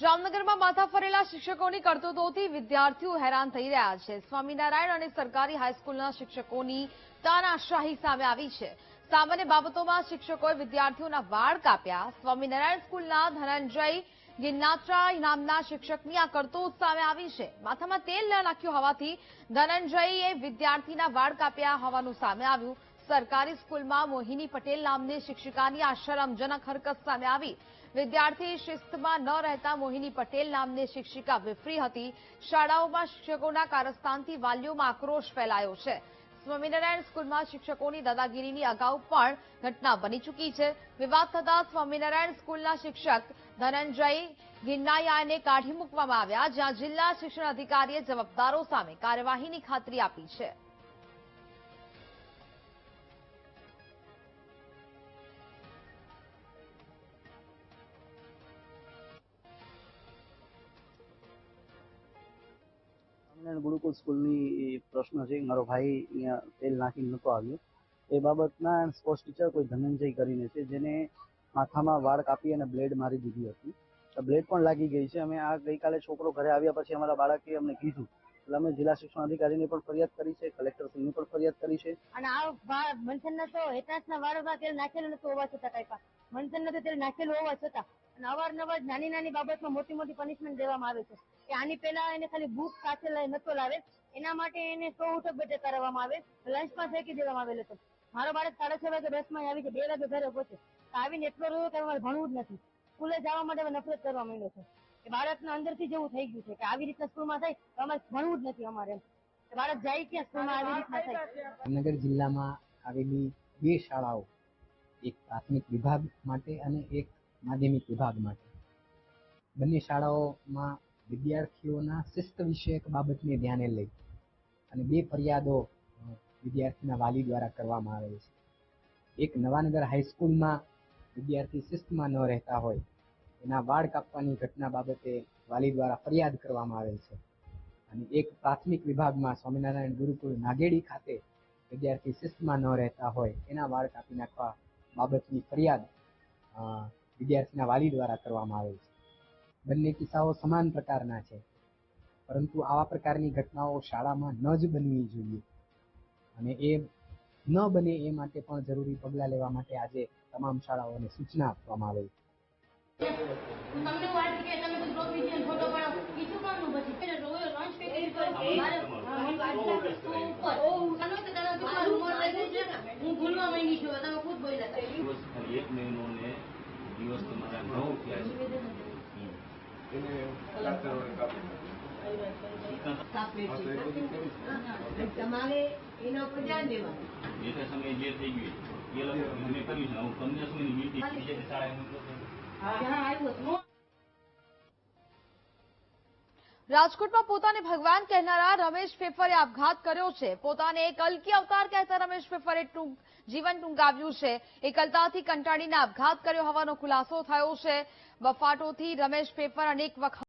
જામનગરમાં માથા ફરેલા શિક્ષકોની કરતૂતોથી વિદ્યાર્થીઓ હેરાન થઈ રહ્યા છે। સ્વામિનારાયણ અને સરકારી હાઈસ્કૂલના શિક્ષકોની તાનાશાહી સામે આવી છે। સામાન્ય બાબતોમાં શિક્ષકોએ વિદ્યાર્થીઓના વાળ કાપ્યા। સ્વામિનારાયણ સ્કૂલના ધનંજય ગિન્નાત્રા નામના શિક્ષકની આ કરતૂત સામે આવી છે। માથામાં તેલ ન નાખ્યું હોવાથી ધનંજયે વિદ્યાર્થીના વાળ કાપ્યા હોવાનું સામે આવ્યું। સરકારી સ્કૂલમાં મોહિની પટેલ નામની શિક્ષિકાની આ શરમજનક હરકત સામે આવી। વિદ્યાર્થી શિસ્તમાં ન રહેતા મોહિની પટેલ નામની શિક્ષિકા વિફરી હતી। શાળાઓમાં શિક્ષકોના કારસ્તાનથી વાલીઓમાં આક્રોશ ફેલાયો છે। સ્વામિનારાયણ સ્કૂલમાં શિક્ષકોની દાદાગીરીની અગાઉ પણ ઘટના બની ચૂકી છે। વિવાદ થતા સ્વામિનારાયણ સ્કૂલના શિક્ષક ધનંજય ગિન્નાયાને કાઢી મૂકવામાં આવ્યા, જ્યાં જિલ્લા શિક્ષણ અધિકારીએ જવાબદારો સામે કાર્યવાહીની ખાતરી આપી છે। ગુરુકુળ સ્કૂલની પ્રશ્ન છે। મારો ભાઈ અહીંયા તેલ નાખીને નહોતો આવ્યો એ બાબતના સ્પોર્ટ્સ ટીચર કોઈ ધનંજય કરીને છે, જેને માથામાં વાળ કાપી અને બ્લેડ મારી દીધી હતી। બ્લેડ પણ લાગી ગઈ છે। અમે આ ગઈકાલે છોકરો ઘરે આવ્યા પછી અમારા બાળકે અમને કીધું એટલે અમે જિલ્લા શિક્ષણ અધિકારીને પણ ફરિયાદ કરી છે, કલેક્ટરશ્રીને પણ ફરિયાદ કરી છે। અને આ મનસનના તો હેઠળના વાળોમાં તેલ નાખેલું નતું હોવા છતાં કાંઈ મનસનના તો તેલ નાખેલું હોવા છતાં અને અવારનવાર નાની બાબતમાં મોટી પનિશમેન્ટ દેવામાં આવે છે કે આની પહેલા એને ખાલી બુક સાથે નતો લાવે, એના માટે એને 100 ઉઠક બેઠક કરવામાં આવે, લંચમાં ફેંકી દેવામાં આવેલો હતો। મારો બાળક 6:30 વાગે બસમાં આવી છે, 2 વાગે ઘરે પહોંચે, આવીને એટલો રહ્યો કે અમારે ભણવું જ નથી, સ્કૂલે જવા માટે નફરત કરવા માંડ્યો છે કે બાળકના અંદરથી જેવું થઈ ગયું છે કે આવી રીતના સ્કૂલમાં થાય તો અમારે ભણવું જ નથી અમારે, બાળક જાય ક્યાં સ્કૂલમાં આવી રીતના થાય। જામનગર જિલ્લામાં આવેલી 2 શાળાઓ, એક પ્રાથમિક વિભાગ માટે અને એક માધ્યમિક વિભાગ માટે, બંને શાળાઓમાં વિદ્યાર્થીઓના શિસ્ત વિષયક બાબતને ધ્યાને લઈ અને 2 ફરિયાદો વિદ્યાર્થીના વાલી દ્વારા કરવામાં આવે છે। એક નવાનગર હાઈસ્કૂલમાં વિદ્યાર્થી શિસ્તમાં ન રહેતા હોય એના વાળ કાપવાની ઘટના બાબતે વાલી દ્વારા ફરિયાદ કરવામાં આવેલ છે, અને એક પ્રાથમિક વિભાગમાં સ્વામિનારાયણ ગુરુકુળ નાગેડી ખાતે વિદ્યાર્થી શિસ્તમાં ન રહેતા હોય એના વાળ કાપી નાખવા બાબતની ફરિયાદ વિદ્યાર્થીના વાલી દ્વારા કરવામાં આવેલ છે। બંને કિસ્સાઓ સમાન પ્રકારના છે, પરંતુ આવા પ્રકારની ઘટનાઓ શાળામાં ન જ બનવી જોઈએ અને એ ન બને એ માટે પણ જરૂરી પગલાં લેવા માટે આજે તમામ શાળાઓને સૂચના આપવામાં આવેલ તમારે એના ઉપર ધ્યાન દેવાનું। રાજકોટમાં પોતાને ભગવાન કહેનારા રમેશ ફેફરે આપઘાત કર્યો છે। પોતાને એક કલ્કી અવતાર કહેતા રમેશ ફેફરે જીવન ટૂંકાવ્યું છે। એકલતાથી કંટાળીને આપઘાત કર્યો હોવાનો ખુલાસો થયો છે। બફાટોથી રમેશ ફેફર અનેક વખત